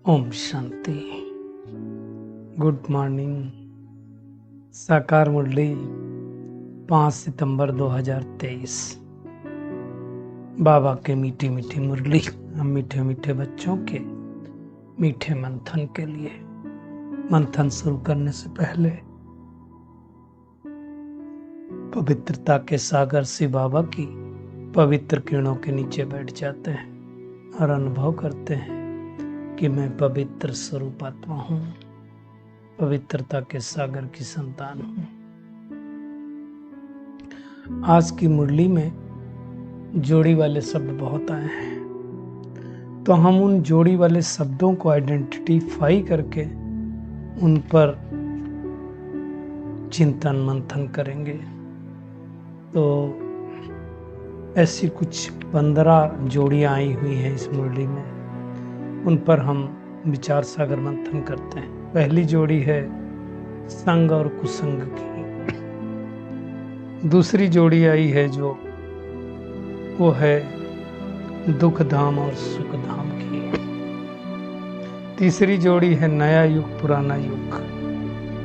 Om Shanti. Good morning. साकार मुरली 5 सितंबर 2023। बाबा के मीठी मीठी मुरली हम मीठे मीठे बच्चों के मीठे मंथन के लिए। मंथन शुरू करने से पहले पवित्रता के सागर शिव बाबा की पवित्र किरणों के नीचे बैठ जाते हैं और अनुभव करते हैं कि मैं पवित्र स्वरूप आत्मा हूँ, पवित्रता के सागर की संतान हूँ। आज की मुरली में जोड़ी वाले शब्द बहुत आए हैं, तो हम उन जोड़ी वाले शब्दों को आइडेंटिफाई करके उन पर चिंतन मंथन करेंगे। तो ऐसी कुछ 15 जोड़ियां आई हुई हैं इस मुरली में, उन पर हम विचार सागर मंथन करते हैं। पहली जोड़ी है संग और कुसंग की। दूसरी जोड़ी आई है जो वो है दुख धाम और सुख धाम की। तीसरी जोड़ी है नया युग पुराना युग।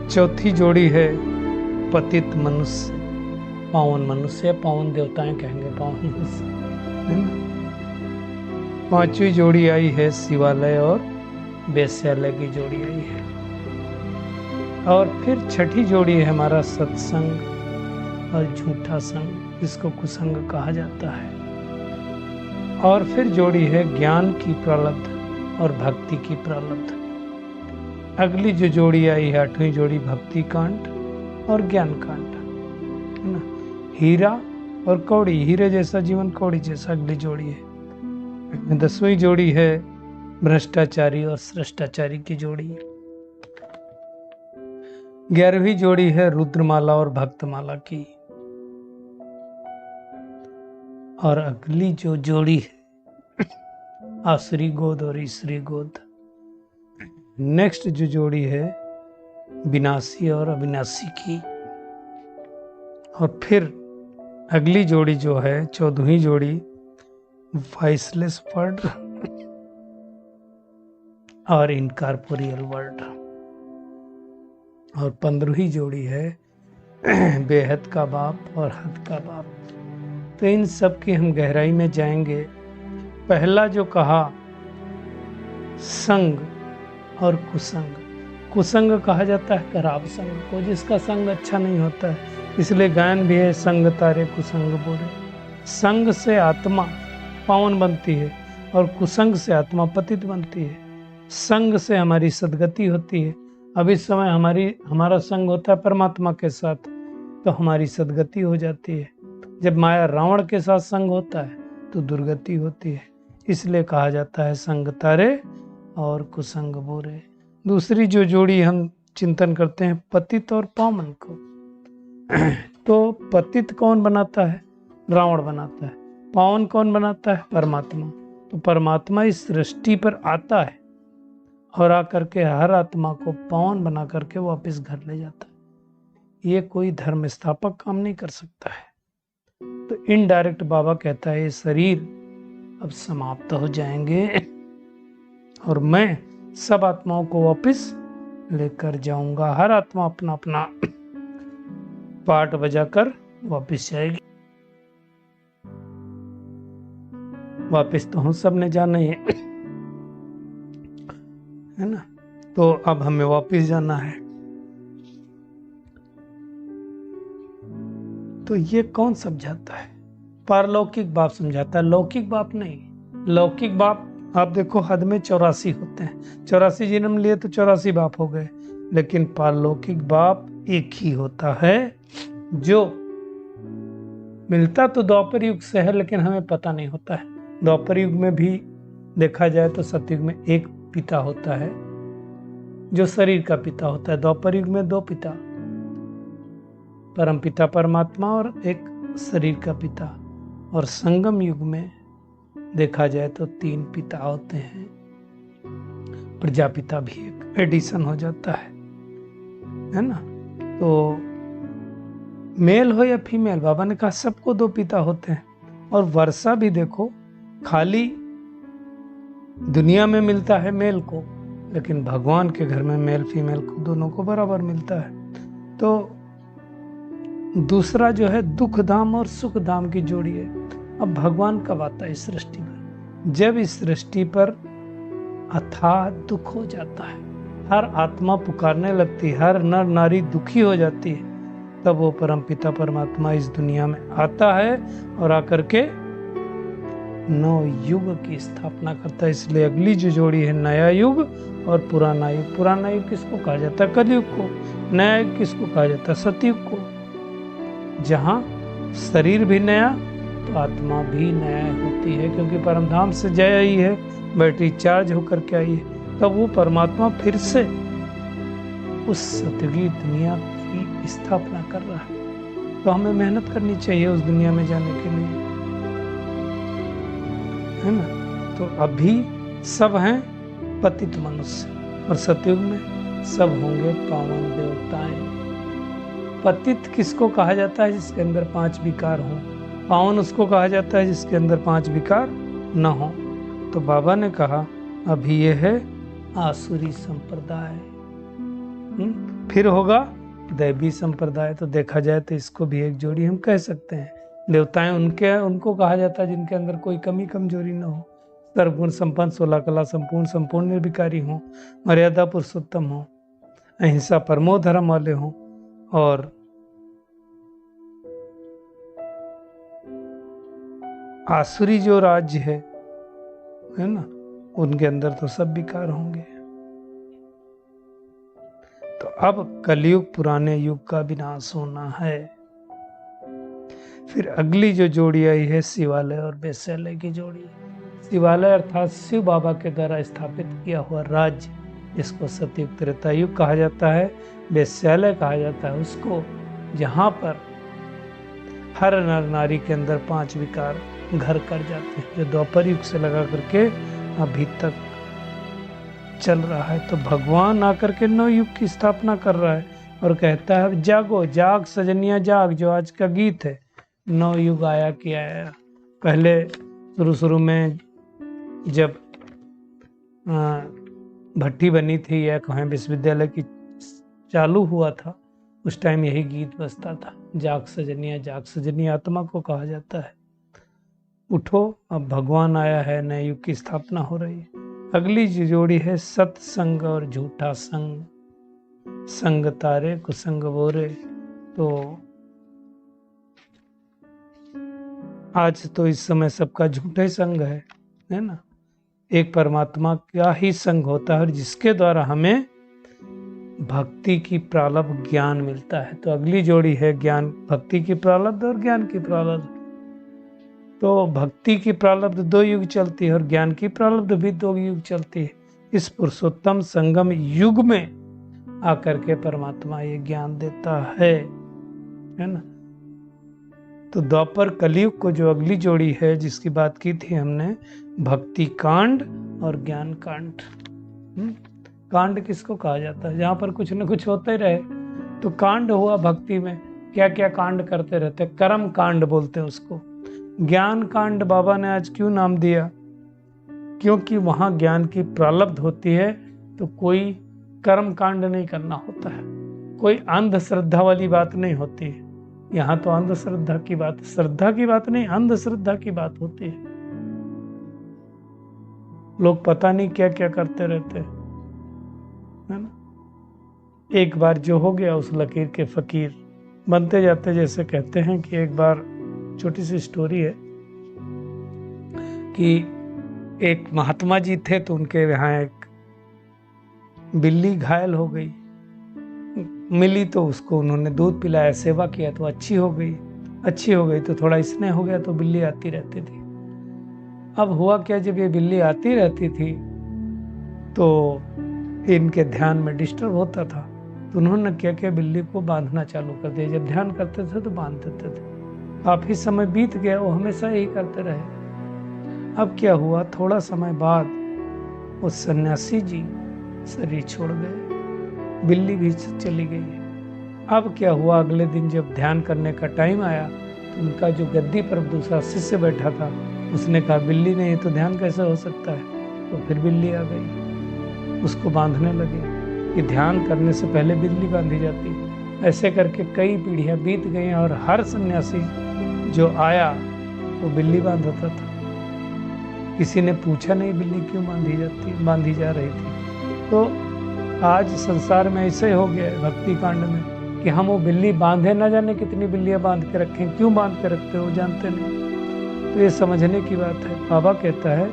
चौथी जोड़ी है पतित मनुष्य पावन मनुष्य, पावन देवताएं कहेंगे, पावन मनुष्य है ना। पांचवी जोड़ी आई है शिवालय और वेश्यालय की जोड़ी आई है। और फिर छठी जोड़ी है हमारा सत्संग और झूठा संग, जिसको कुसंग कहा जाता है। और फिर जोड़ी है ज्ञान की प्रारब्ध और भक्ति की प्रारब्ध। अगली जो जोड़ी आई है 8वीं जोड़ी भक्ति कांड और ज्ञान कांड है ना। हीरा और कौड़ी, हीरे जैसा जीवन कौड़ी जैसा अगली जोड़ी है। 10वीं जोड़ी है भ्रष्टाचारी और श्रेष्ठाचारी की जोड़ी। 11वीं जोड़ी है रुद्रमाला और भक्तमाला की। और अगली जो जोड़ी है आसुरी गोद और ईश्वरी गोद। नेक्स्ट जो जोड़ी है विनाशी और अविनाशी की। और फिर अगली जोड़ी जो है 14वीं जोड़ी वॉइसलेस वर्ड और इनकॉर्पोरियल वर्ड। और 15वीं जोड़ी है बेहद का बाप और हद का बाप। तो इन सब की हम गहराई में जाएंगे। पहला जो कहा संग और कुसंग। कुसंग कहा जाता है खराब संग को, जिसका संग अच्छा नहीं होता है। इसलिए गायन भी है संग तारे कुसंग बोरे। संग से आत्मा पावन बनती है और कुसंग से आत्मा पतित बनती है। संग से हमारी सद्गति होती है। अब इस समय हमारा संग होता है परमात्मा के साथ, तो हमारी सद्गति हो जाती है। जब माया रावण के साथ संग होता है तो दुर्गति होती है। इसलिए कहा जाता है संग तारे और कुसंग बोरे। दूसरी जो जोड़ी हम चिंतन करते हैं पतित और पावन को। तो पतित कौन बनाता है? रावण बनाता है। पावन कौन बनाता है? परमात्मा। तो परमात्मा इस सृष्टि पर आता है और आकर के हर आत्मा को पावन बना करके वापस घर ले जाता है। ये कोई धर्म स्थापक काम नहीं कर सकता है। तो इनडायरेक्ट बाबा कहता है ये शरीर अब समाप्त हो जाएंगे और मैं सब आत्माओं को वापस लेकर जाऊंगा। हर आत्मा अपना अपना पार्ट बजाकर वापस जाएगी। वापस तो हम सब ने जाना है ना। तो अब हमें वापस जाना है। तो ये कौन समझाता है? पारलौकिक बाप समझाता है, लौकिक बाप नहीं। लौकिक बाप आप देखो हद में 84 होते हैं। 84 जन्म लिए तो 84 बाप हो गए। लेकिन पारलौकिक बाप एक ही होता है, जो मिलता तो द्वापर युग से है लेकिन हमें पता नहीं होता है। द्वापर युग में भी देखा जाए तो सतयुग में एक पिता होता है जो शरीर का पिता होता है। द्वापर युग में 2 पिता, परम पिता परमात्मा और एक शरीर का पिता। और संगम युग में देखा जाए तो 3 पिता होते हैं। प्रजापिता भी एक एडिशन हो जाता है ना। तो मेल हो या फीमेल, बाबा ने कहा सबको 2 पिता होते हैं। और वर्षा भी देखो खाली दुनिया में मिलता है मेल को, लेकिन भगवान के घर में मेल फीमेल को दोनों को बराबर मिलता है। तो दूसरा जो है दुख धाम और सुख धाम की जोड़ी है। अब भगवान कब आता है इस सृष्टि पर? जब इस सृष्टि पर अथाह दुख हो जाता है, हर आत्मा पुकारने लगती है, हर नर नारी दुखी हो जाती है, तब वो परमपिता परमात्मा इस दुनिया में आता है और आकर के नव युग की स्थापना करता है। इसलिए अगली जो जोड़ी है नया युग और पुराना युग। पुराना युग किसको कहा जाता है? कलयुग को। नया युग किसको कहा जाता है? सतयुग को। जहाँ शरीर भी नया तो आत्मा भी नया होती है, क्योंकि परमधाम से जय आई है, बैटरी चार्ज होकर के आई है। तब वो परमात्मा फिर से उस सतयुगी दुनिया की स्थापना कर रहा है। तो हमें मेहनत करनी चाहिए उस दुनिया में जाने के लिए, है ना। तो अभी सब हैं पतित मनुष्य और सतयुग में सब होंगे पावन देवताएं। पतित किसको कहा जाता है? जिसके अंदर 5 विकार हों। पावन उसको कहा जाता है जिसके अंदर 5 विकार न हो। तो बाबा ने कहा अभी ये है आसुरी संप्रदाय, फिर होगा दैवी संप्रदाय। तो देखा जाए तो इसको भी एक जोड़ी हम कह सकते हैं। देवताएं उनको कहा जाता है जिनके अंदर कोई कमी कमजोरी न हो, सर्वगुण संपन्न, 16 कला संपूर्ण, संपूर्ण निर्विकारी हो, मर्यादा पुरुषोत्तम हो, अहिंसा परमो धर्म वाले हों, और आसुरी जो राज्य है ना, उनके अंदर तो सब विकार होंगे। तो अब कलयुग पुराने युग का विनाश होना है। फिर अगली जो जोड़ी आई है शिवालय और वेश्यालय की जोड़ी। शिवालय अर्थात शिव बाबा के द्वारा स्थापित किया हुआ राज्य, जिसको सतयुग त्रेता युग कहा जाता है। वेश्यालय कहा जाता है उसको जहाँ पर हर नर नारी के अंदर 5 विकार घर कर जाते हैं, जो द्वापर युग से लगा करके अभी तक चल रहा है। तो भगवान आकर के नव युग की स्थापना कर रहा है और कहता है जागो जाग सजनिया जाग, जो आज का गीत है। नव युग आया कि आया। पहले शुरू में जब भट्टी बनी थी या कहें विश्वविद्यालय की चालू हुआ था, उस टाइम यही गीत बजता था, जाग सजनिया जाग। सजनिया आत्मा को कहा जाता है। उठो, अब भगवान आया है, नए युग की स्थापना हो रही है। अगली जोड़ी है सत्संग और झूठा संग। संग तारे कुसंग बोरे। तो आज तो इस समय सबका झूठा ही संग है ना। एक परमात्मा का ही संग होता है और जिसके द्वारा हमें भक्ति की प्रारब्ध ज्ञान मिलता है। तो अगली जोड़ी है ज्ञान, भक्ति की प्रारब्ध और ज्ञान की प्रारब्ध। तो भक्ति की प्रारब्ध 2 युग चलती है और ज्ञान की प्रारब्ध भी 2 युग चलती है। इस पुरुषोत्तम संगम युग में आकर के परमात्मा ये ज्ञान देता है ना। तो द्वापर कलयुग को जो अगली जोड़ी है जिसकी बात की थी हमने, भक्ति कांड और ज्ञान कांड। कांड किसको कहा जाता है? जहाँ पर कुछ न कुछ होते ही रहे तो कांड हुआ। भक्ति में क्या क्या कांड करते रहते, कर्म कांड बोलते हैं उसको। ज्ञान कांड बाबा ने आज क्यों नाम दिया? क्योंकि वहाँ ज्ञान की प्रारब्ध होती है, तो कोई कर्म कांड नहीं करना होता है, कोई अंधश्रद्धा वाली बात नहीं होती है। यहाँ तो अंधश्रद्धा की बात, श्रद्धा की बात नहीं, अंधश्रद्धा की बात होती है। लोग पता नहीं क्या क्या करते रहते है ना। एक बार जो हो गया उस लकीर के फकीर बनते जाते। जैसे कहते हैं कि एक बार, छोटी सी स्टोरी है कि एक महात्मा जी थे, तो उनके यहाँ एक बिल्ली घायल हो गई, मिली तो उसको उन्होंने दूध पिलाया, सेवा किया तो अच्छी हो गई तो थोड़ा स्नेह हो गया, तो बिल्ली आती रहती थी। अब हुआ क्या, जब ये बिल्ली आती रहती थी तो इनके ध्यान में डिस्टर्ब होता था, तो उन्होंने क्या किया, बिल्ली को बांधना चालू कर दिया। जब ध्यान करते थे तो बांध देते थे। काफी समय बीत गया, वो हमेशा यही करते रहे। अब क्या हुआ, थोड़ा समय बाद वो सन्यासी जी शरीर छोड़ गए, बिल्ली भी चली गई। अब क्या हुआ, अगले दिन जब ध्यान करने का टाइम आया तो उनका जो गद्दी पर दूसरा शिष्य बैठा था, उसने कहा बिल्ली नहीं तो ध्यान कैसे हो सकता है, तो फिर बिल्ली आ गई। उसको बांधने लगे कि ध्यान करने से पहले बिल्ली बांधी जाती है। ऐसे करके कई पीढ़ियां बीत गई और हर सन्यासी जो आया वो बिल्ली बांधता था। किसी ने पूछा नहीं बिल्ली क्यों बांधी जा रही थी। तो आज संसार में ऐसे हो गया है भक्ति कांड में कि हम वो बिल्ली बांधे, ना जाने कितनी बिल्लियां बांध के रखें, क्यों बांध के रखते हो जानते नहीं। तो ये समझने की बात है। बाबा कहता है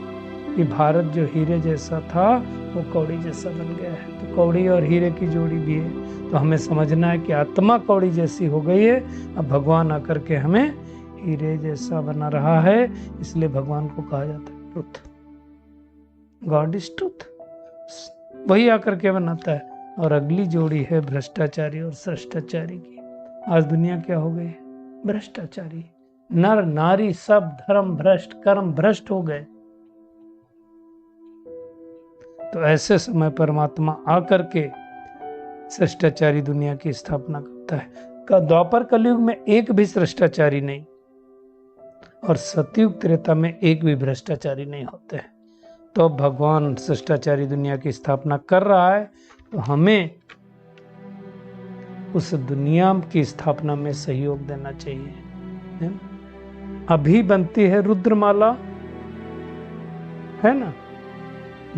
कि भारत जो हीरे जैसा था वो कौड़ी जैसा बन गया है। तो कौड़ी और हीरे की जोड़ी भी है। तो हमें समझना है कि आत्मा कौड़ी जैसी हो गई है, अब भगवान आकर के हमें हीरे जैसा बना रहा है। इसलिए भगवान को कहा जाता है ट्रुथ, गॉड इज ट्रुथ, वही आकर के बनाता है। और अगली जोड़ी है भ्रष्टाचारी और श्रेष्ठाचारी की। आज दुनिया क्या हो गई? भ्रष्टाचारी। नर नारी सब धर्म भ्रष्ट, कर्म भ्रष्ट हो गए। तो ऐसे समय परमात्मा आकर के श्रेष्ठाचारी दुनिया की स्थापना करता है। द्वापर कलयुग में एक भी श्रेष्ठाचारी नहीं और सतयुग त्रेता में एक भी भ्रष्टाचारी नहीं होते हैं। तो भगवान श्रेष्ठाचारी दुनिया की स्थापना कर रहा है, तो हमें उस दुनिया की स्थापना में सहयोग देना चाहिए, है ना। अभी बनती है रुद्रमाला, है ना।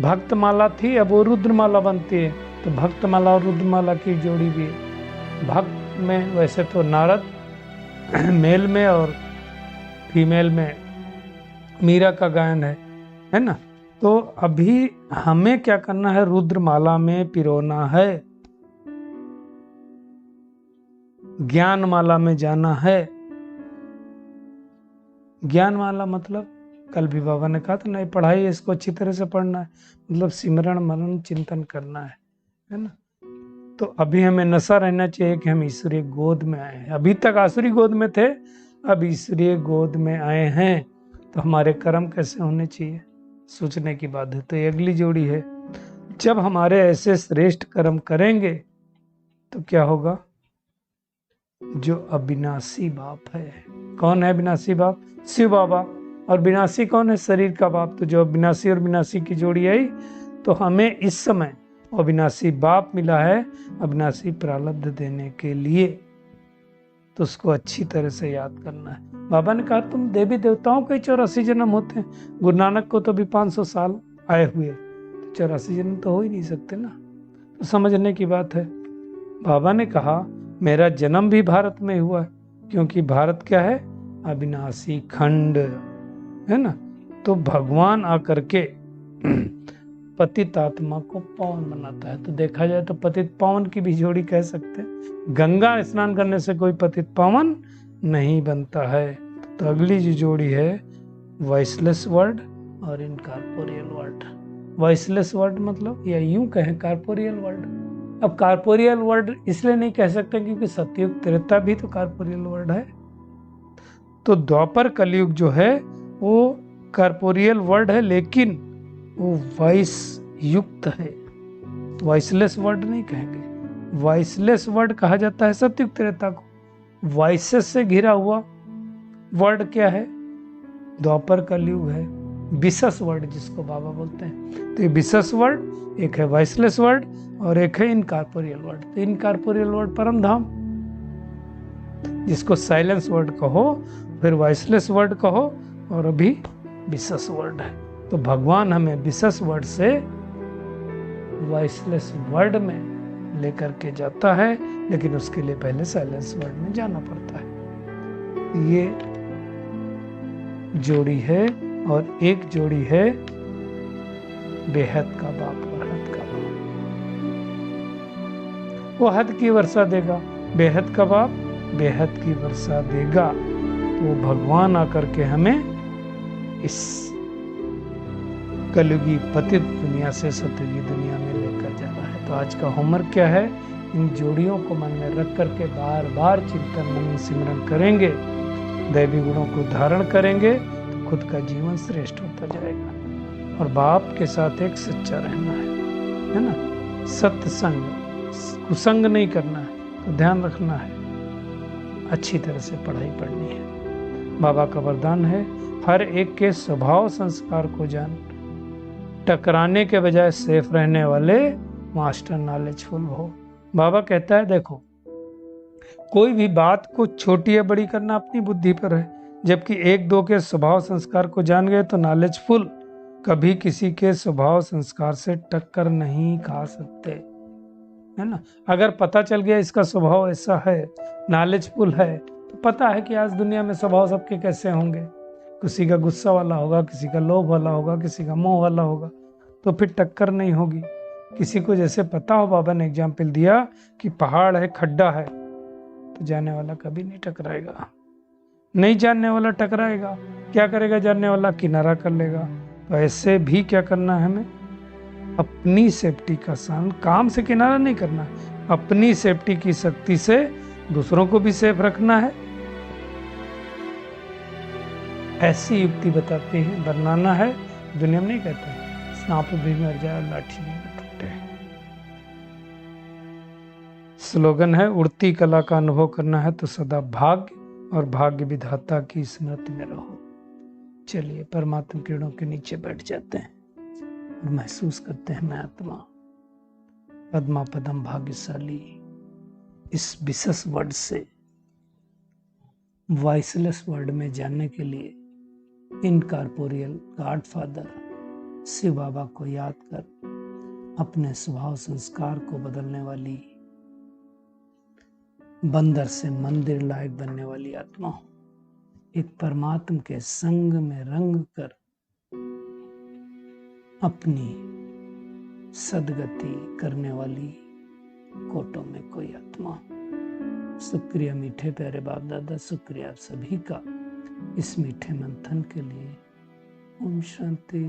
भक्तमाला थी, अब वो रुद्रमाला बनती है। तो भक्तमाला और रुद्रमाला की जोड़ी भी है। भक्त में वैसे तो नारद मेल में और फीमेल में मीरा का गायन है ना। तो अभी हमें क्या करना है? रुद्रमाला में पिरोना है, ज्ञानमाला में जाना है। ज्ञानमाला मतलब कल भी बाबा ने कहा था नहीं, पढ़ाई इसको अच्छी तरह से पढ़ना है, मतलब सिमरण मनन चिंतन करना है ना। तो अभी हमें नशा रहना चाहिए कि हम ईश्वरीय गोद में आए हैं। अभी तक आसुरी गोद में थे, अब ईश्वरीय गोद में आए हैं। तो हमारे कर्म कैसे होने चाहिए, सोचने की बात है। तो ये अगली जोड़ी है। जब हमारे ऐसे श्रेष्ठ कर्म करेंगे तो क्या होगा? जो अविनाशी बाप है। कौन है अविनाशी बाप? शिव बाबा। और विनाशी कौन है? शरीर का बाप। तो जो अविनाशी और विनाशी की जोड़ी आई, तो हमें इस समय अविनाशी बाप मिला है अविनाशी प्रारब्ध देने के लिए। तो उसको अच्छी तरह से याद करना है। बाबा ने कहा तुम देवी देवताओं के 84 जन्म होते हैं। गुरु नानक को तो भी 500 साल आए हुए, 84 जन्म तो हो ही नहीं सकते ना। तो समझने की बात है। बाबा ने कहा मेरा जन्म भी भारत में हुआ है, क्योंकि भारत क्या है? अविनाशी खंड, है ना। तो भगवान आकर के पतित आत्मा को पावन बनाता है। तो देखा जाए तो पतित पावन की भी जोड़ी कह सकते हैं। गंगा स्नान करने से कोई पतित पावन नहीं बनता है। तो अगली जो जोड़ी है वॉइसलेस वर्ड और इनकॉर्पोरियल वर्ड। वॉइसलेस वर्ड मतलब, या यूं कहें कॉर्पोरियल वर्ड। अब कॉर्पोरियल वर्ड इसलिए नहीं कह सकते क्योंकि सतयुग त्रेता भी तो कॉर्पोरियल वर्ड है। तो द्वापर कलयुग जो है वो कॉर्पोरियल वर्ड है, लेकिन वो वॉइस युक्त है। वॉइसलेस वर्ड नहीं कहेंगे। वॉइसलेस वर्ड कहा जाता है सतयुग त्रेता को। वॉइसेस से घिरा हुआ वर्ड क्या है? द्वापर कलयुग है। विशेष वर्ड जिसको बाबा बोलते हैं। तो ये विशेष वर्ड, एक है वॉइसलेस वर्ड और एक है इनकॉर्पोरियल वर्ड। तो इनकॉर्पोरियल वर्ड परम धाम, जिसको साइलेंस वर्ड कहो, फिर वॉइसलेस वर्ड कहो, और अभी विशेष वर्ड है। तो भगवान हमें विशेष वर्ड से वॉइसलेस वर्ड में लेकर के जाता है, लेकिन उसके लिए पहले साइलेंस वर्ड में जाना पड़ता है। ये जोड़ी है। और एक जोड़ी है बेहद का बाप और हद का बाप। वो हद की वर्षा देगा, बेहद का बाप बेहद की वर्षा देगा। तो भगवान आकर के हमें इस कलयुगी पतित दुनिया से सतयुगी दुनिया में लेकर जाना है। तो आज का होमवर्क क्या है? इन जोड़ियों को मन में रख करके बार बार चिंतन मनन सिमरन करेंगे, दैवी गुणों को धारण करेंगे, तो खुद का जीवन श्रेष्ठ होता जाएगा। और बाप के साथ एक सच्चा रहना है ना। सत्संग, कुसंग नहीं करना है। तो ध्यान रखना है, अच्छी तरह से पढ़ाई पढ़नी है। बाबा का वरदान है हर एक के स्वभाव संस्कार को जान, टकराने के बजाय सेफ रहने वाले मास्टर नॉलेजफुल हो। बाबा कहता है देखो, कोई भी बात को छोटी या बड़ी करना अपनी बुद्धि पर है, जबकि एक दो के स्वभाव संस्कार को जान गए तो नॉलेजफुल कभी किसी के स्वभाव संस्कार से टक्कर नहीं खा सकते, है ना। अगर पता चल गया इसका स्वभाव ऐसा है, नॉलेजफुल है, तो पता है कि आज दुनिया में स्वभाव सबके कैसे होंगे। किसी का गुस्सा वाला होगा, किसी का लोभ वाला होगा, किसी का मोह वाला होगा, तो फिर टक्कर नहीं होगी। किसी को जैसे पता हो, बाबा ने एग्जाम्पल दिया कि पहाड़ है, खड्डा है, तो जाने वाला कभी नहीं टकराएगा। नहीं जानने वाला टकराएगा, क्या करेगा जानने वाला? किनारा कर लेगा। तो ऐसे भी क्या करना है हमें? अपनी सेफ्टी का साधन, काम से किनारा नहीं करना, अपनी सेफ्टी की शक्ति से दूसरों को भी सेफ रखना है। ऐसी युक्ति बताते हैं, बनाना है। दुनिया में नहीं कहते सांप भी मर जाए और लाठी भी न टूटे। स्लोगन है, उड़ती कला का अनुभव करना है तो सदा भाग्य और भाग्य विधाता की स्मृति में रहो। चलिए परमात्मा किरणों के नीचे बैठ जाते हैं और महसूस करते हैं मैं आत्मा पद्मा पदम भाग्यशाली। इस विशेष वर्ड से वॉइसलेस वर्ड में जानने के लिए इनकॉर्पोरियल गॉडफादर शिव बाबा को याद कर अपने स्वभाव संस्कार को बदलने वाली, बंदर से मंदिर लायक बनने वाली आत्मा हो। एक परमात्मा के संग में रंग कर अपनी सदगति करने वाली कोटों में कोई आत्मा। शुक्रिया मीठे प्यारे बाप दादा, शुक्रिया आप सभी का इस मीठे मंथन के लिए। ओम शांति।